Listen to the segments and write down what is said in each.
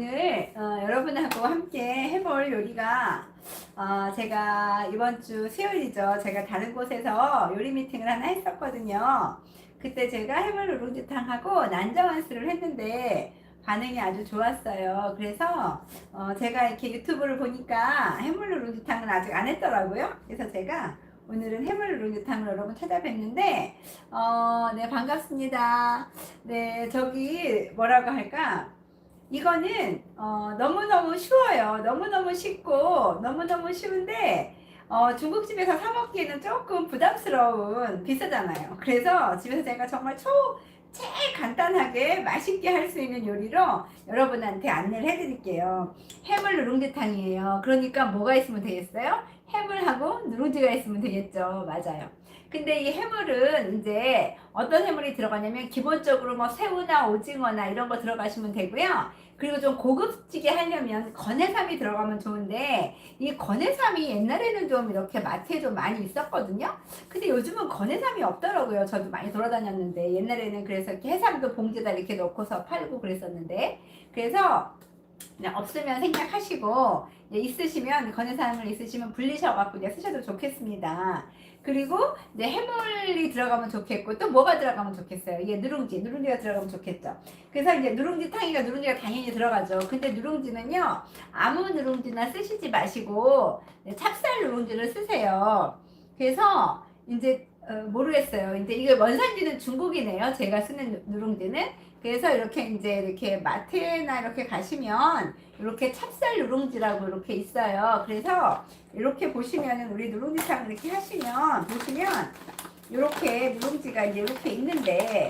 오늘 여러분하고 함께 해볼 요리가 제가 이번 주 수요일이죠. 제가 다른 곳에서 요리 미팅을 하나 했었거든요. 그때 제가 해물 누룽지탕하고 난자완수를 했는데 반응이 아주 좋았어요. 그래서 제가 이렇게 유튜브를 보니까 해물 누룽지탕은 아직 안 했더라고요. 그래서 제가 오늘은 해물 누룽지탕을 여러분 찾아뵀는데 네, 반갑습니다. 네, 저기 뭐라고 할까? 이거는 너무너무 쉬워요. 너무너무 쉽고 너무너무 쉬운데 중국집에서 사 먹기에는 조금 부담스러운 비싸잖아요. 그래서 집에서 제가 정말 제일 간단하게 맛있게 할 수 있는 요리로 여러분한테 안내를 해드릴게요. 해물 누룽지탕이에요. 그러니까 뭐가 있으면 되겠어요? 해물하고 누룽지가 있으면 되겠죠. 맞아요. 근데 이 해물은 이제 어떤 해물이 들어가냐면 기본적으로 뭐 새우나 오징어나 이런 거 들어가시면 되고요. 그리고 좀 고급지게 하려면 건해삼이 들어가면 좋은데 이 건해삼이 옛날에는 좀 이렇게 마트에 좀 많이 있었거든요. 근데 요즘은 건해삼이 없더라고요. 저도 많이 돌아다녔는데 옛날에는 그래서 이렇게 해삼도 봉지에다 이렇게 넣고서 팔고 그랬었는데 그래서 그냥 없으면 생략하시고 있으시면 건해삼을 있으시면 불리셔갖고 이제 쓰셔도 좋겠습니다. 그리고 이제 해물이 들어가면 좋겠고 또 뭐가 들어가면 좋겠어요. 이게 누룽지가 들어가면 좋겠죠. 그래서 이제 누룽지탕이가 누룽지가 당연히 들어가죠. 근데 누룽지는요 아무 누룽지나 쓰시지 마시고 찹쌀 누룽지를 쓰세요. 그래서 이제 모르겠어요. 이제 이게 원산지는 중국이네요. 제가 쓰는 누룽지는. 그래서 이렇게 마트나 이렇게 가시면 이렇게 찹쌀 누룽지라고 이렇게 있어요. 그래서 이렇게 보시면은 우리 누룽지탕 이렇게 하시면 보시면 이렇게 누룽지가 이제 이렇게 있는데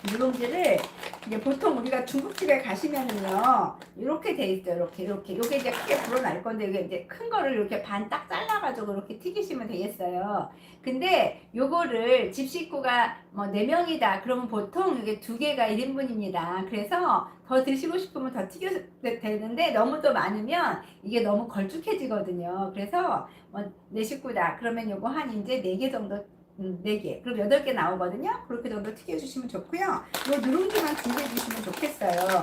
누룽지를 이제 보통 우리가 중국집에 가시면은요 이렇게 돼 있어요. 이렇게 요게 이제 크게 불어날 건데 이게 이제 큰 거를 이렇게 반 딱 잘라가지고 이렇게 튀기시면 되겠어요. 근데 요거를 집 식구가 뭐 4명이다 그러면 보통 이게 2개가 1인분입니다. 그래서 더 드시고 싶으면 더 튀겨도 되는데 너무 또 많으면 이게 너무 걸쭉해지거든요. 그래서 뭐 4식구다 그러면 요거 한 이제 4개 정도 4개 그럼 8개 나오거든요. 그렇게 정도 튀겨주시면 좋고요. 요 누룽지만 준비해주시면 좋겠어요.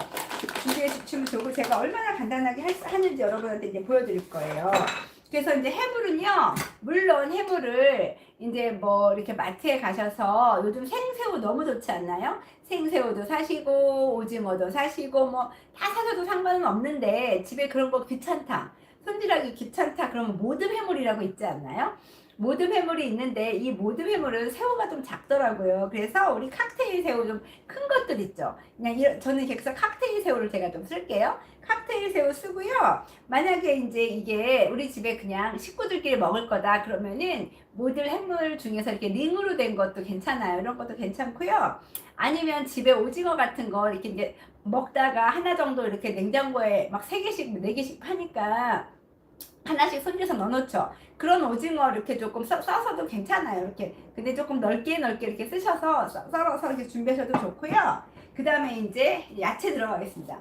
준비해주시면 좋고 제가 얼마나 간단하게 하는지 여러분한테 이제 보여드릴 거예요. 그래서 이제 해물은요 물론 해물을 이제 뭐 이렇게 마트에 가셔서 요즘 생새우 너무 좋지 않나요? 생새우도 사시고 오징어도 사시고 뭐 다 사셔도 상관은 없는데 집에 그런 거 귀찮다 손질하기 귀찮다 그러면 모듬 해물이라고 있지 않나요? 모듬 해물이 있는데 이 모듬 해물은 새우가 좀 작더라고요. 그래서 우리 칵테일 새우 좀 큰 것들 있죠. 그냥 저는 그래서 칵테일 새우를 제가 좀 쓸게요. 칵테일 새우 쓰고요. 만약에 이제 이게 우리 집에 그냥 식구들끼리 먹을 거다 그러면은 모듬 해물 중에서 이렇게 링으로 된 것도 괜찮아요. 이런 것도 괜찮고요. 아니면 집에 오징어 같은 거 이렇게 이제 먹다가 하나 정도 이렇게 냉장고에 막 3개씩 4개씩 하니까 하나씩 손질해서 넣어놓죠. 그런 오징어 이렇게 조금 써서도 괜찮아요. 이렇게. 근데 조금 넓게 이렇게 쓰셔서 썰어서 이렇게 준비하셔도 좋고요. 그 다음에 이제 야채 들어가겠습니다.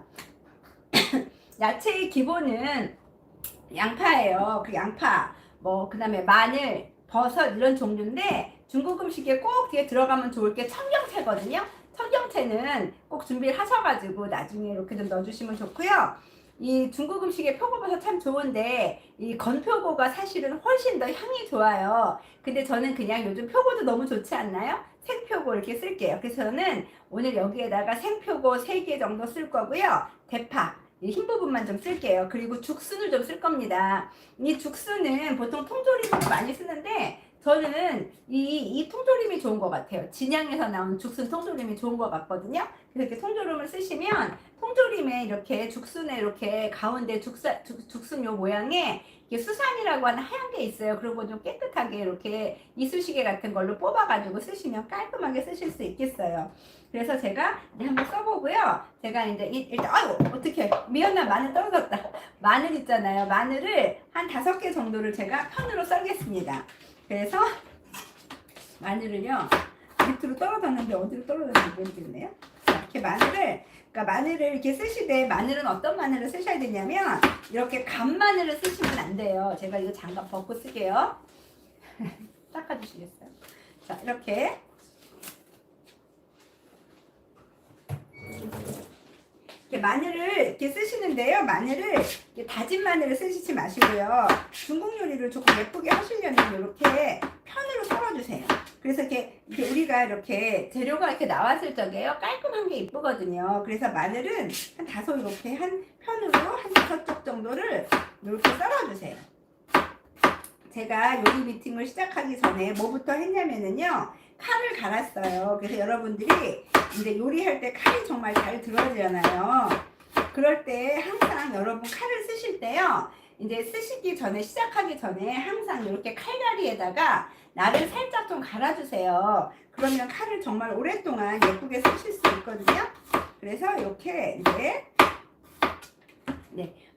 야채의 기본은 양파예요. 그 양파, 뭐, 그 다음에 마늘, 버섯 이런 종류인데 중국 음식에 꼭 뒤에 들어가면 좋을 게 청경채거든요. 청경채는 꼭 준비를 하셔가지고 나중에 이렇게 좀 넣어주시면 좋고요. 이 중국 음식에 표고버섯 참 좋은데 이 건표고가 사실은 훨씬 더 향이 좋아요. 근데 저는 그냥 요즘 표고도 너무 좋지 않나요? 생표고 이렇게 쓸게요. 그래서 저는 오늘 여기에다가 생표고 3개 정도 쓸 거고요. 대파 이 흰 부분만 좀 쓸게요. 그리고 죽순을 좀 쓸 겁니다. 이 죽순은 보통 통조림으로 많이 쓰는데 저는 이 통조림이 좋은 것 같아요. 진양에서 나온 죽순 통조림이 좋은 것 같거든요. 그래서 이렇게 통조림을 쓰시면 통조림에 이렇게 죽순에 이렇게 가운데 죽순 요 모양에 이게 수산이라고 하는 하얀 게 있어요. 그런 거 좀 깨끗하게 이렇게 이쑤시개 같은 걸로 뽑아가지고 쓰시면 깔끔하게 쓰실 수 있겠어요. 그래서 제가 이제 한번 써보고요. 제가 이제 일단 아이고 어떻게 미연한 마늘 떨어졌다. 마늘 있잖아요. 마늘을 한 5개 정도를 제가 편으로 썰겠습니다. 그래서 마늘을요 밑으로 떨어졌는데 어디로 떨어졌는지 모르겠네요. 이렇게 마늘을 이렇게 쓰시되 마늘은 어떤 마늘을 쓰셔야 되냐면 이렇게 간 마늘을 쓰시면 안 돼요. 제가 이거 장갑 벗고 쓸게요. 닦아주시겠어요? 자 이렇게 마늘을 이렇게 쓰시는데요. 마늘을 이렇게 다진 마늘을 쓰시지 마시고요. 중국 요리를 조금 예쁘게 하시려면 이렇게 편으로 썰어주세요. 그래서 이렇게 우리가 이렇게 재료가 이렇게 나왔을 적에요. 깔끔한 게 이쁘거든요. 그래서 마늘은 한 다섯 이렇게 한 편으로 한 5쪽 정도를 이렇게 썰어주세요. 제가 요리 미팅을 시작하기 전에 뭐부터 했냐면은요. 칼을 갈았어요. 그래서 여러분들이 이제 요리할 때 칼이 정말 잘 들어지잖아요. 그럴 때 항상 여러분 칼을 쓰실 때요. 이제 쓰시기 전에 시작하기 전에 항상 이렇게 칼다리에다가 날을 살짝 좀 갈아주세요. 그러면 칼을 정말 오랫동안 예쁘게 쓰실 수 있거든요. 그래서 이렇게 이제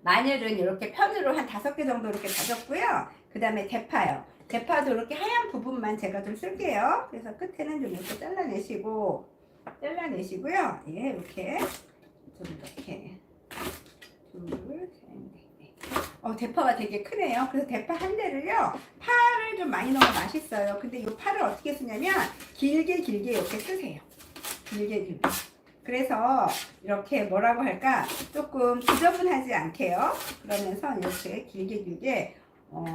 마늘은 이렇게 편으로 한 5개 정도 이렇게 다졌고요. 그 다음에 대파요. 대파도 이렇게 하얀 부분만 제가 좀 쓸게요. 그래서 끝에는 좀 이렇게 잘라내시고요. 예, 이렇게 좀 이렇게 둘, 셋, 넷. 대파가 되게 크네요. 그래서 대파 한 대를요. 파를 좀 많이 넣으면 맛있어요. 근데 이 파를 어떻게 쓰냐면 길게 이렇게 쓰세요. 길게. 그래서 이렇게 뭐라고 할까? 조금 지저분하지 않게요. 그러면서 이렇게 길게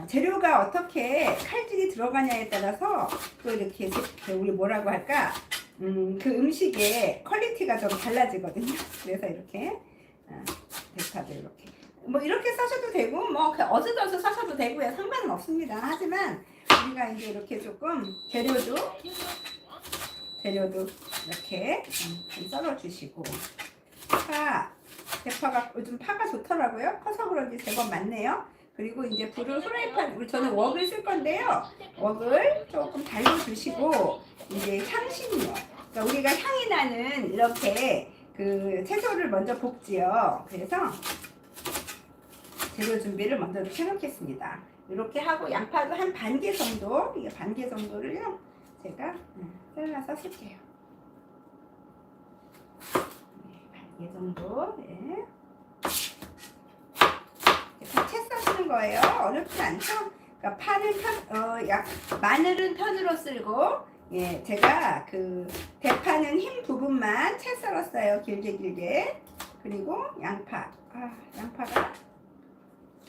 재료가 어떻게 칼질이 들어가냐에 따라서 또 이렇게 우리 뭐라고 할까? 그 음식의 퀄리티가 좀 달라지거든요. 그래서 이렇게 대파도 이렇게 이렇게 써셔도 되고 어슷어슷 써셔도 되고요. 상관은 없습니다. 하지만 우리가 이제 이렇게 조금 재료도 이렇게 좀 썰어주시고 대파가 요즘 파가 좋더라고요. 커서 그런지 제법 많네요. 그리고 이제 불을 후라이팬, 저는 웍을 쓸 건데요. 웍을 조금 달궈주시고 이제 향신료, 그러니까 우리가 향이 나는 이렇게 그 채소를 먼저 볶지요. 그래서 재료 준비를 먼저 이렇게 해놓겠습니다. 이렇게 하고 양파도 한 반 개 정도, 이게 반 개 정도를요. 제가 잘라서 쓸게요. 반 개 정도. 네. 채 써주는 거예요. 어렵지 않죠? 그러니까 파는 마늘은 편으로 쓸고, 예, 제가 그 대파는 흰 부분만 채 썰었어요. 길게. 그리고 양파가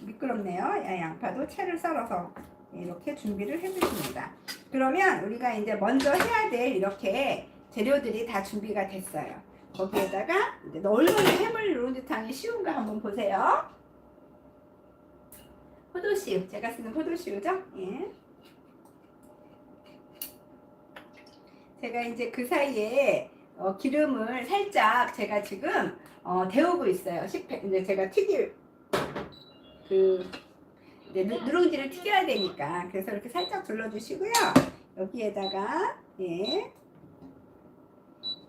미끄럽네요. 양파도 채를 썰어서 이렇게 준비를 해주십니다. 그러면 우리가 이제 먼저 해야 될 이렇게 재료들이 다 준비가 됐어요. 거기에다가 이제 얼마나 해물 누룽지탕이 쉬운가 한번 보세요. 포도씨유, 제가 쓰는 포도씨유죠? 예. 제가 이제 그 사이에 기름을 살짝 제가 지금 데우고 있어요. 이제 제가 이제 누룽지를 튀겨야 되니까 그래서 이렇게 살짝 둘러주시고요. 여기에다가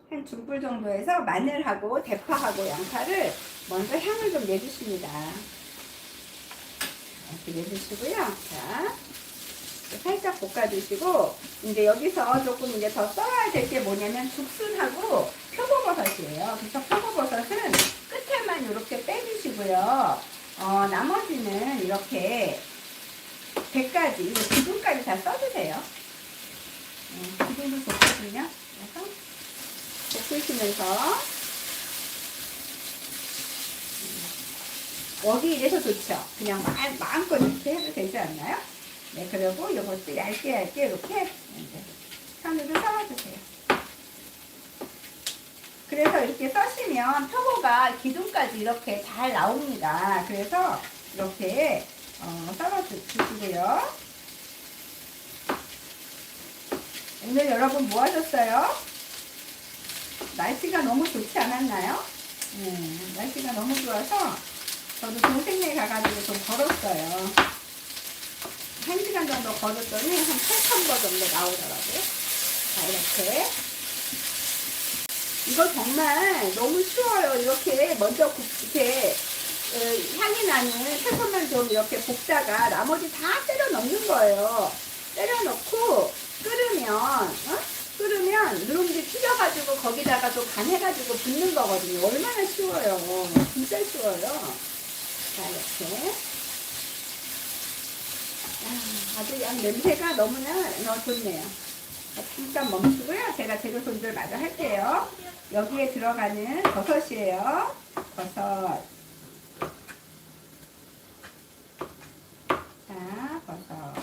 한 중불 정도에서 마늘하고 대파하고 양파를 먼저 향을 좀 내주십니다. 이렇게 내주시고요. 자, 살짝 볶아주시고 이제 여기서 조금 이제 더 썰어야 될 게 뭐냐면 죽순하고 표고버섯이에요. 그래서 표고버섯은 끝에만 이렇게 빼주시고요. 나머지는 이렇게 배까지, 기둥까지 다 써주세요. 기둥도 좋거든요. 그래서 볶으시면서 웍이 이래서 좋죠. 그냥 마음껏 이렇게 해도 되지 않나요? 네, 그리고 이것도 얇게 이렇게 편으로 썰어주세요. 그래서 이렇게 써시면 표고가 기둥까지 이렇게 잘 나옵니다. 그래서 이렇게 썰어주시고요. 오늘 여러분 뭐 하셨어요? 날씨가 너무 좋지 않았나요? 날씨가 너무 좋아서 저도 동생네 가가지고 좀 걸었어요. 1시간 정도 걸었더니 한 8,000보 정도 나오더라고요. 자, 이렇게. 이거 정말 너무 쉬워요. 이렇게 먼저 이렇게 향이 나는 채소만 좀 이렇게 볶다가 나머지 다 때려 넣는 거예요. 때려 넣고 끓으면 누룽지 튀겨가지고 거기다가 또 간해가지고 붓는 거거든요. 얼마나 쉬워요. 진짜 쉬워요. 자, 이렇게. 아주 냄새가 너무나 좋네요. 잠깐 멈추고요. 제가 재료 손질 마저 할게요. 여기에 들어가는 버섯이에요. 버섯. 자, 버섯.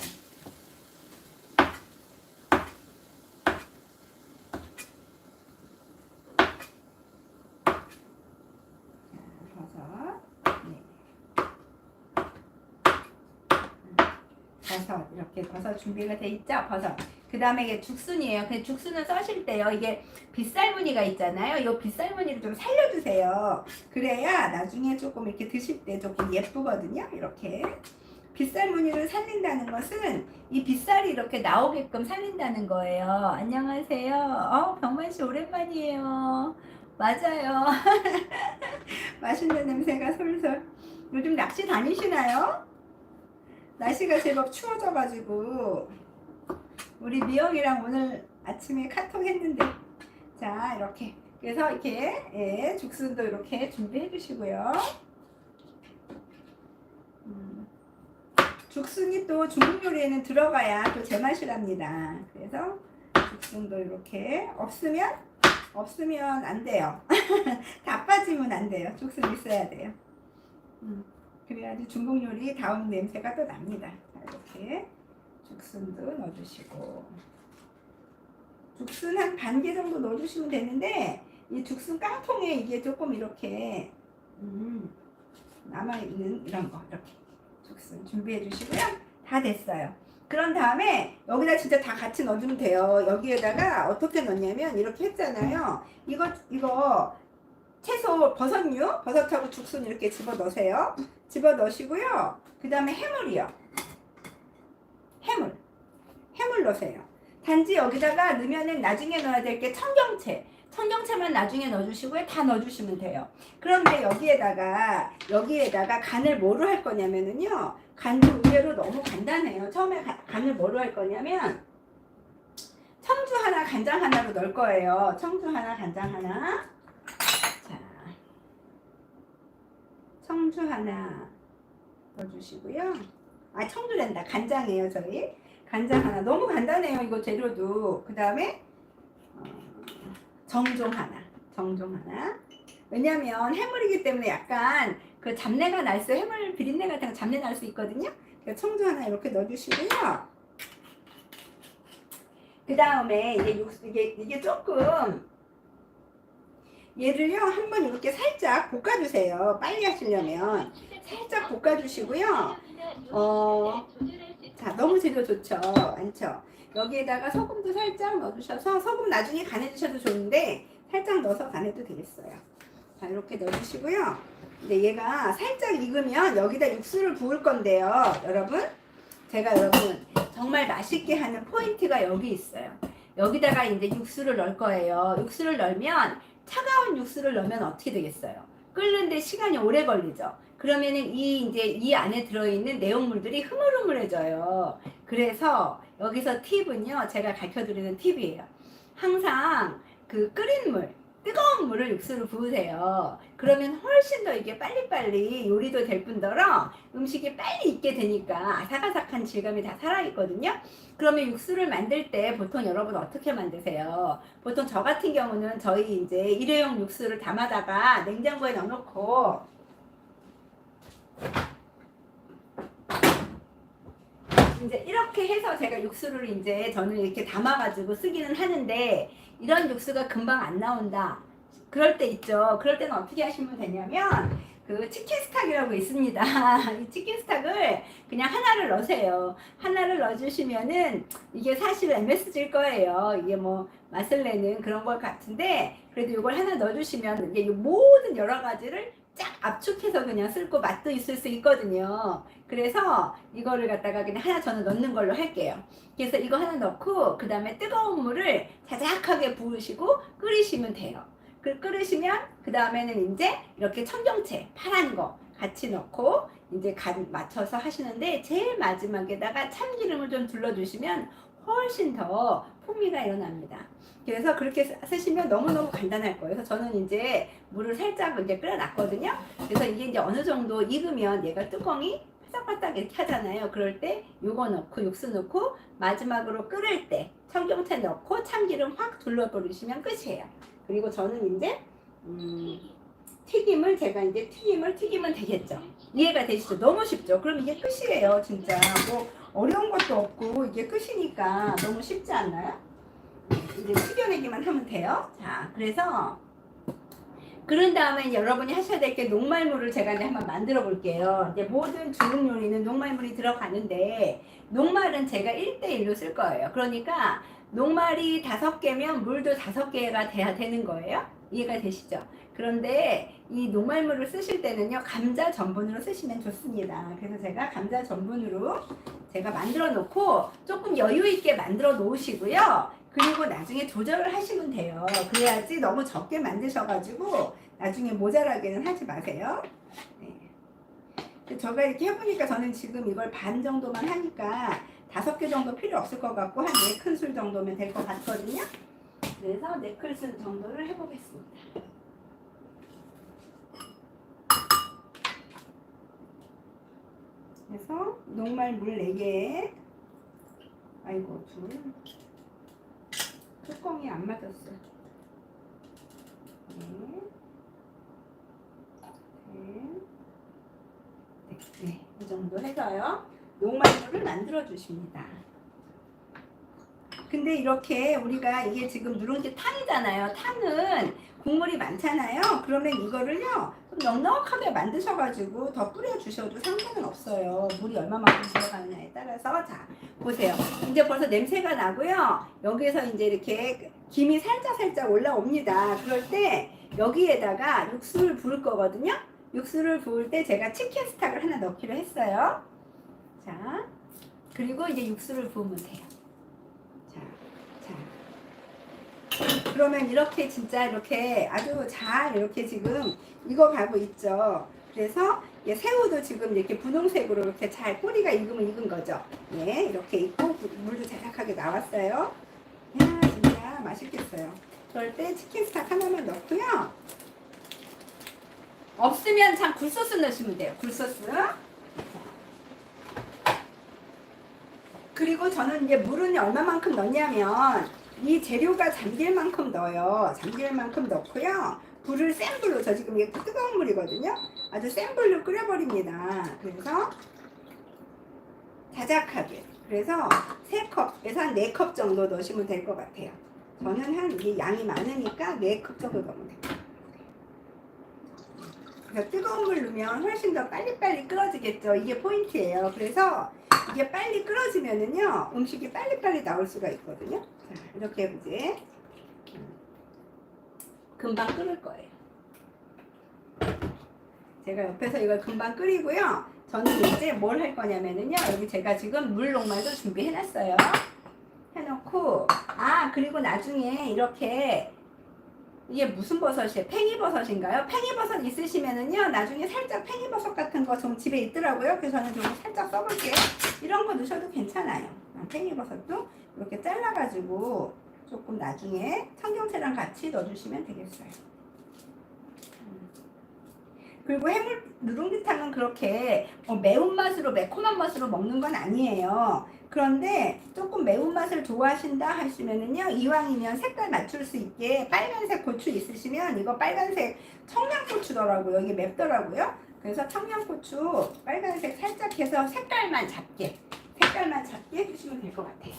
버섯 이렇게 버섯 준비가 돼 있죠. 버섯. 그 다음에 이게 죽순이에요. 근데 죽순은 써실 때요. 이게 빗살무늬가 있잖아요. 이 빗살무늬를 좀 살려주세요. 그래야 나중에 조금 이렇게 드실 때 조금 예쁘거든요. 이렇게 빗살무늬를 살린다는 것은 이 빗살이 이렇게 나오게끔 살린다는 거예요. 안녕하세요. 병만 씨 오랜만이에요. 맞아요. 맛있는 냄새가 솔솔. 요즘 낚시 다니시나요? 날씨가 제법 추워져가지고 우리 미영이랑 오늘 아침에 카톡 했는데 자 이렇게 그래서 이렇게 죽순도 이렇게 준비해 주시고요. 죽순이 또 중국 요리에는 들어가야 또 제맛이랍니다. 그래서 죽순도 이렇게 없으면 안 돼요. 다 빠지면 안 돼요. 죽순 있어야 돼요. 그래야지 중국 요리 다음 냄새가 또 납니다. 자, 이렇게 죽순도 넣어주시고 죽순 한 반 개 정도 넣어주시면 되는데 이 죽순 깡통에 이게 조금 이렇게 남아있는 이런 거 이렇게 죽순 준비해 주시고요. 다 됐어요. 그런 다음에 여기다 진짜 다 같이 넣어주면 돼요. 여기에다가 어떻게 넣냐면 이렇게 했잖아요. 이거 채소 버섯류, 버섯하고 죽순 이렇게 집어 넣으세요. 집어 넣으시고요. 그 다음에 해물이요. 해물 넣으세요. 단지 여기다가 넣으면은 나중에 넣어야 될 게 청경채만 나중에 넣어주시고요. 다 넣어주시면 돼요. 그런데 여기에다가 간을 뭐로 할 거냐면은요. 간도 의외로 너무 간단해요. 처음에 간을 뭐로 할 거냐면 청주 하나, 간장 하나로 넣을 거예요. 청주 하나, 간장 하나. 자, 청주 하나 넣어주시고요. 청주랜다. 간장이에요, 저희. 간장 하나. 너무 간단해요, 이거 재료도. 그 다음에 정종 하나. 왜냐면 해물이기 때문에 약간 그 잡내가 날 수, 해물 비린내 같은 거 잡내 날 수 있거든요. 그래서 청주 하나 이렇게 넣어주시고요. 그 다음에 이게 조금 얘를요 한번 이렇게 살짝 볶아주세요. 빨리 하시려면 살짝 볶아주시고요. 자, 너무 재료 좋죠, 않죠? 여기에다가 소금도 살짝 넣어주셔서 소금 나중에 간해주셔도 좋은데 살짝 넣어서 간해도 되겠어요. 자, 이렇게 넣어주시고요. 근데 얘가 살짝 익으면 여기다 육수를 부을 건데요, 여러분. 제가 여러분 정말 맛있게 하는 포인트가 여기 있어요. 여기다가 이제 육수를 넣을 거예요. 육수를 넣으면 차가운 육수를 넣으면 어떻게 되겠어요? 끓는데 시간이 오래 걸리죠. 그러면은 이 안에 들어있는 내용물들이 흐물흐물해져요. 그래서 여기서 팁은요, 제가 가르쳐 드리는 팁이에요. 항상 그 끓인 물, 뜨거운 물을 육수를 부으세요. 그러면 훨씬 더 이게 빨리빨리 요리도 될 뿐더러 음식이 빨리 익게 되니까 아삭아삭한 질감이 다 살아있거든요. 그러면 육수를 만들 때 보통 여러분 어떻게 만드세요? 보통 저 같은 경우는 저희 이제 일회용 육수를 담아다가 냉장고에 넣어놓고 이제 이렇게 해서 제가 육수를 이제 저는 이렇게 담아가지고 쓰기는 하는데 이런 육수가 금방 안 나온다. 그럴 때 있죠. 그럴 때는 어떻게 하시면 되냐면 그 치킨 스탁이라고 있습니다. 이 치킨 스탁을 그냥 하나를 넣으세요. 하나를 넣어주시면은 이게 사실 MSG일 거예요. 이게 뭐 맛을 내는 그런 것 같은데 그래도 이걸 하나 넣어주시면 이게 모든 여러 가지를 쫙 압축해서 그냥 쓸고 맛도 있을 수 있거든요. 그래서 이거를 갖다가 그냥 하나 저는 넣는 걸로 할게요. 그래서 이거 하나 넣고 그 다음에 뜨거운 물을 자작하게 부으시고 끓이시면 돼요. 끓으시면 그 다음에는 이제 이렇게 청경채 파란 거 같이 넣고 이제 간 맞춰서 하시는데 제일 마지막에다가 참기름을 좀 둘러주시면 훨씬 더 풍미가 일어납니다. 그래서 그렇게 쓰시면 너무너무 간단할 거예요. 그래서 저는 이제 물을 살짝 이제 끓여놨거든요. 그래서 이게 이제 어느 정도 익으면 얘가 뚜껑이 바싹바싹 이렇게 하잖아요. 그럴 때 요거 넣고 육수 넣고 마지막으로 끓일 때 청경채 넣고 참기름 확 둘러버리시면 끝이에요. 그리고 저는 이제 튀김을 제가 이제 튀기면 되겠죠. 이해가 되시죠? 너무 쉽죠? 그럼 이게 끝이에요. 진짜 뭐 어려운 것도 없고 이게 끝이니까 너무 쉽지 않나요? 이제 튀겨내기만 하면 돼요. 자, 그래서 그런 다음에 여러분이 하셔야 될 게 녹말물을 제가 이제 한번 만들어 볼게요. 이제 모든 중국 요리는 녹말물이 들어가는데 녹말은 제가 1대1로 쓸 거예요. 그러니까 녹말이 5개면 물도 5개가 돼야 되는 거예요. 이해가 되시죠? 그런데 이 녹말물을 쓰실 때는요, 감자 전분으로 쓰시면 좋습니다. 그래서 제가 감자 전분으로 제가 만들어 놓고 조금 여유 있게 만들어 놓으시고요. 그리고 나중에 조절을 하시면 돼요. 그래야지 너무 적게 만드셔가지고 나중에 모자라게는 하지 마세요. 네. 제가 이렇게 해보니까 저는 지금 이걸 반 정도만 하니까 5개 정도 필요 없을 것 같고 한 4큰술 정도면 될 것 같거든요. 그래서 4큰술 정도를 해보겠습니다. 그래서 녹말 물 4개에 아이고 뚜껑이 안 맞았어요. 네, 이 정도 해서요. 녹말물을 만들어 주십니다. 근데 이렇게 우리가 이게 지금 누룽지 탕이잖아요. 탕은 국물이 많잖아요. 그러면 이거를요 좀 넉넉하게 만드셔가지고 더 뿌려주셔도 상관은 없어요. 물이 얼마만큼 들어가느냐에 따라서. 자, 보세요. 이제 벌써 냄새가 나고요. 여기에서 이제 이렇게 김이 살짝 올라옵니다. 그럴 때 여기에다가 육수를 부을 거거든요. 육수를 부을 때 제가 치킨 스탁을 하나 넣기로 했어요. 자, 그리고 이제 육수를 부으면 돼요. 그러면 이렇게 진짜 이렇게 아주 잘 이렇게 지금 익어가고 있죠. 그래서 새우도 지금 이렇게 분홍색으로 이렇게 잘 꼬리가 익은 거죠. 네, 이렇게 익고 물도 자작하게 나왔어요. 야, 진짜 맛있겠어요. 그럴 때 치킨 스탁 하나만 넣고요. 없으면 참 굴소스 넣으시면 돼요. 굴소스. 그리고 저는 이제 물은 얼마만큼 넣냐면 이 재료가 잠길 만큼 넣어요. 잠길 만큼 넣고요. 불을 센 불로, 저 지금 이게 뜨거운 물이거든요. 아주 센 불로 끓여버립니다. 그래서 자작하게. 그래서 3컵에서 한 4컵 정도 넣으시면 될 것 같아요. 저는 한 이게 양이 많으니까 4컵 정도 넣으면 돼요. 그래서 뜨거운 물 넣으면 훨씬 더 빨리빨리 끓어지겠죠. 이게 포인트예요. 그래서 이게 빨리 끓어지면은요, 음식이 빨리빨리 나올 수가 있거든요. 자, 이렇게 이제 금방 끓을 거예요. 제가 옆에서 이걸 금방 끓이고요. 저는 이제 뭘 할 거냐면은요, 여기 제가 지금 물 녹말도 준비해 놨어요. 해놓고, 그리고 나중에 이렇게 이게 무슨 버섯이에요? 팽이버섯인가요? 팽이버섯 있으시면은요, 나중에 살짝 팽이버섯 같은 거 좀 집에 있더라고요. 그래서 저는 좀 살짝 써볼게요. 이런 거 넣으셔도 괜찮아요. 팽이버섯도 이렇게 잘라가지고 조금 나중에 청경채랑 같이 넣어주시면 되겠어요. 그리고 해물 누룽지탕은 그렇게 매운맛으로 매콤한 맛으로 먹는 건 아니에요. 그런데 조금 매운맛을 좋아하신다 하시면은요, 이왕이면 색깔 맞출 수 있게 빨간색 고추 있으시면 이거 빨간색 청양고추더라고요. 이게 맵더라고요. 그래서 청양고추 빨간색 살짝 해서 색깔만 잡게 해주시면 될 것 같아요.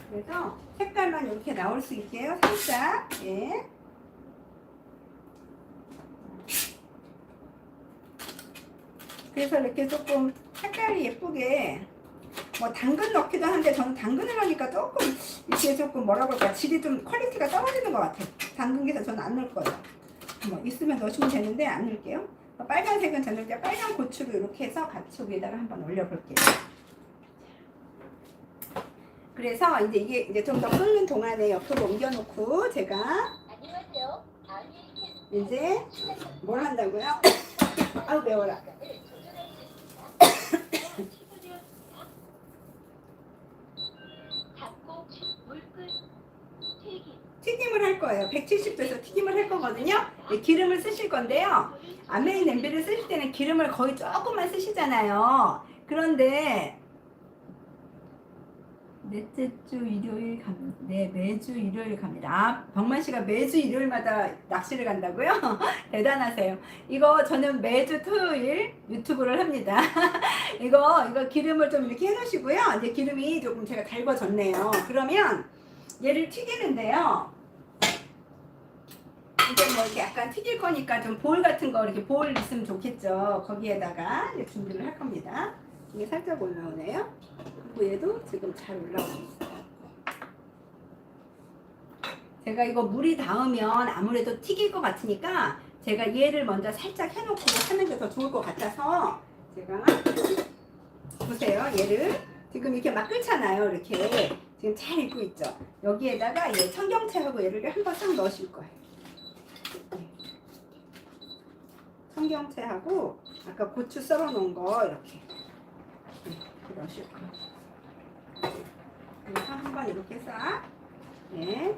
그래서 색깔만 이렇게 나올 수 있게요. 살짝. 예. 그래서 이렇게 조금 색깔이 예쁘게, 뭐 당근 넣기도 하는데 저는 당근을 하니까 조금 이렇게 조금 뭐라 그럴까, 질이 좀 퀄리티가 떨어지는 것 같아요. 당근에서 저는 안 넣을 거예요. 뭐 있으면 넣으시면 되는데 안 넣을게요. 빨간색은 저는 이제 빨간 고추를 이렇게 해서 같이 위에다가 한번 올려볼게요. 그래서 이제 이게 이제 좀 더 끓는 동안에 옆으로 옮겨놓고 제가 이제 뭘 한다고요? 아우 매워라. 튀김을 할 거예요. 170도에서 튀김을 할 거거든요. 기름을 쓰실 건데요. 아메이 냄비를 쓰실 때는 기름을 거의 조금만 쓰시잖아요. 그런데 넷째 주 일요일 네, 매주 일요일 갑니다. 아, 병만 씨가 매주 일요일마다 낚시를 간다고요? 대단하세요. 이거 저는 매주 토요일 유튜브를 합니다. 이거 기름을 좀 이렇게 해놓으시고요. 이제 기름이 조금 제가 달궈졌네요. 그러면 얘를 튀기는데요. 이제 뭐 이렇게 약간 튀길 거니까 좀 볼 같은 거 이렇게 볼 있으면 좋겠죠. 거기에다가 이제 준비를 할 겁니다. 이게 살짝 올라오네요. 그리고 얘도 지금 잘 올라오고 있어요. 제가 이거 물이 닿으면 아무래도 튀길 것 같으니까 제가 얘를 먼저 살짝 해놓고 하는 게 더 좋을 것 같아서 제가 보세요. 얘를 지금 이렇게 막 끓잖아요. 이렇게 지금 잘 익고 있죠. 여기에다가 얘 청경채하고 얘를 한번 싹 넣으실 거예요. 청경채하고 아까 고추 썰어 놓은 거 이렇게 넣으실 거예요. 그래서 한번 이렇게 싹 네.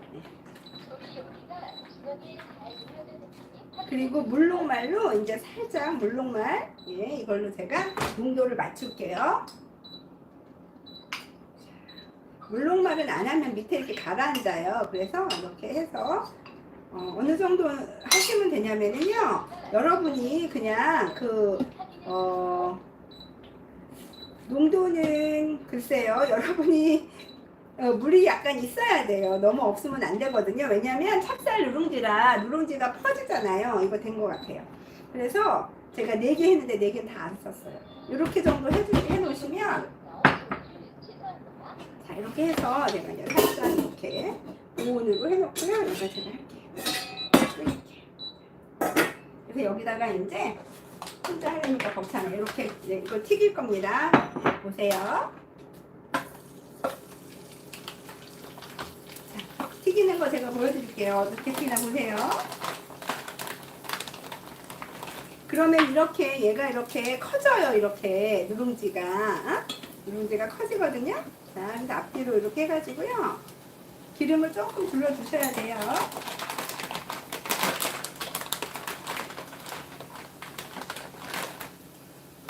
그리고 물녹말로 이제 살짝 물녹말 이걸로 제가 농도를 맞출게요. 물녹말은 안 하면 밑에 이렇게 가라앉아요. 그래서 이렇게 해서 어느 정도 하시면 되냐면요. 여러분이 그냥 농도는 글쎄요. 여러분이 물이 약간 있어야 돼요. 너무 없으면 안 되거든요. 왜냐면 찹쌀 누룽지라 누룽지가 퍼지잖아요. 이거 된 것 같아요. 그래서 제가 4개 했는데 4개는 다 안 썼어요. 이렇게 정도 해놓으시면 자 이렇게 해서 제가 이제 살짝 이렇게 오온으로 해놓고요. 이거 제가 할게요. 이렇게. 그래서 여기다가 이제 혼자 하려니까 벅차네. 이렇게 이걸 튀길 겁니다. 보세요. 튀기는 거 제가 보여드릴게요. 어떻게 튀기나 보세요. 그러면 이렇게 얘가 이렇게 커져요. 이렇게 누룽지가 누룽지가 커지거든요. 자, 그래서 앞뒤로 이렇게 해가지고요. 기름을 조금 둘러주셔야 돼요.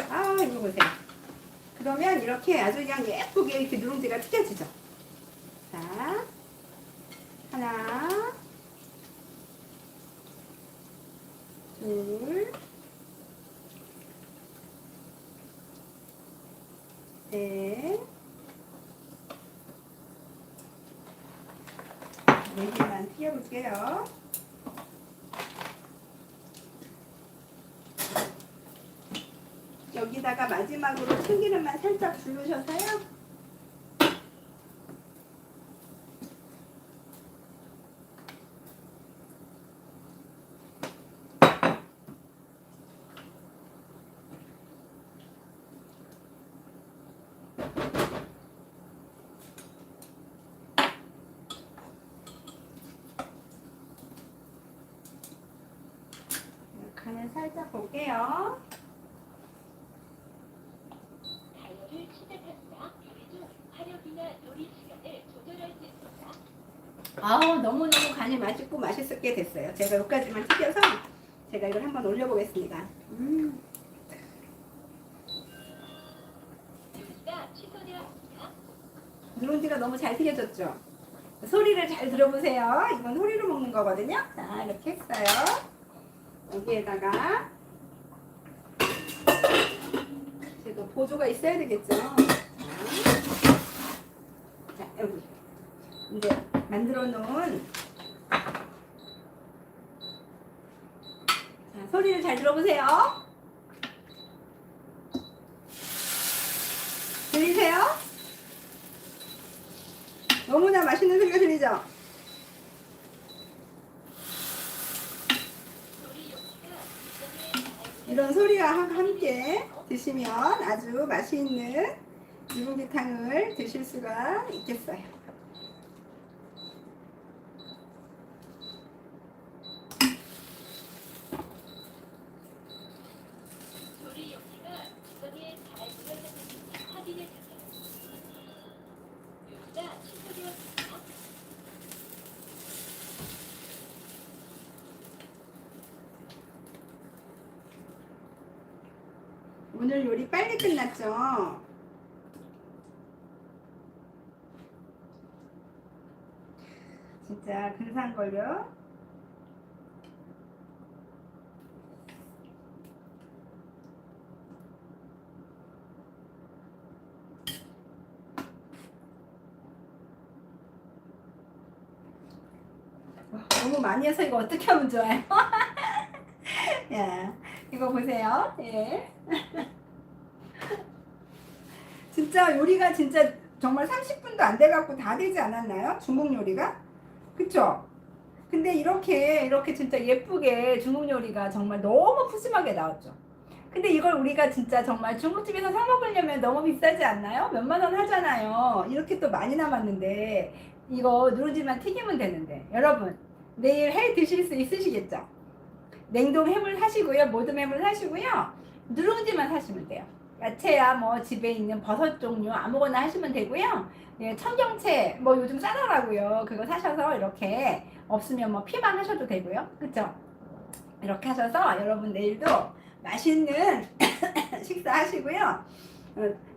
아, 이거 보세요. 그러면 이렇게 아주 그냥 예쁘게 이렇게 누룽지가 튀겨지죠. 자, 하나, 둘, 셋, 4개만 튀겨볼게요. 여기다가 마지막으로 참기름만 살짝 두르셔서요. 간을 살짝 볼게요. 다이어를 시작합니다. 요리도 화력이나 요리 시간을 조절할 수 있습니다. 아우 너무너무 간이 맛있고 맛있게 됐어요. 제가 여기까지만 튀겨서 제가 이걸 한번 올려보겠습니다. 요리가 취소되었습니다. 누룽지가 너무 잘 튀겨졌죠? 소리를 잘 들어보세요. 이건 소리로 먹는 거거든요. 자 이렇게 했어요. 여기에다가 제가 보조가 있어야 되겠죠. 자 여기 이제 만들어 놓은 자, 소리를 잘 들어보세요. 들리세요? 너무나 맛있는 소리가 들리죠? 이런 소리와 함께 드시면 아주 맛있는 누룽지탕을 드실 수가 있겠어요. 조리 용기가 구멍에 잘 들어갔는지 확인해 주세요. 요리가 취소되었습니다. 오늘 요리 빨리 끝났죠? 진짜 근사한걸요? 너무 많이 해서 이거 어떻게 하면 좋아요? 야, 이거 보세요. 예. 진짜 요리가 진짜 정말 30분도 안 돼갖고 다 되지 않았나요? 중국 요리가? 그쵸? 근데 이렇게 진짜 예쁘게 중국 요리가 정말 너무 푸짐하게 나왔죠. 근데 이걸 우리가 진짜 정말 중국집에서 사 먹으려면 너무 비싸지 않나요? 몇만 원 하잖아요. 이렇게 또 많이 남았는데 이거 누룽지만 튀기면 되는데 여러분 내일 해 드실 수 있으시겠죠? 냉동 햄을 사시고요. 모듬 햄을 사시고요. 누룽지만 사시면 돼요. 야채야 뭐 집에 있는 버섯 종류 아무거나 하시면 되고요. 예, 청경채 뭐 요즘 싸더라고요. 그거 사셔서 이렇게 없으면 뭐 피만 하셔도 되고요. 그쵸? 이렇게 하셔서 여러분 내일도 맛있는 식사 하시고요.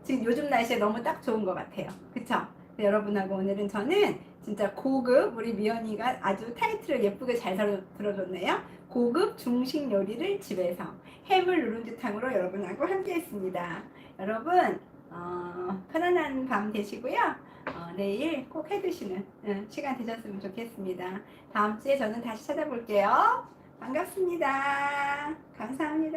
지금 요즘 날씨에 너무 딱 좋은 것 같아요. 그쵸? 여러분하고 오늘은 저는 진짜 고급 우리 미연이가 아주 타이틀을 예쁘게 잘 들어줬네요. 고급 중식 요리를 집에서 해물 누룽지탕으로 여러분하고 함께 했습니다. 여러분 편안한 밤 되시고요. 내일 꼭 해드시는 시간 되셨으면 좋겠습니다. 다음 주에 저는 다시 찾아볼게요. 반갑습니다. 감사합니다.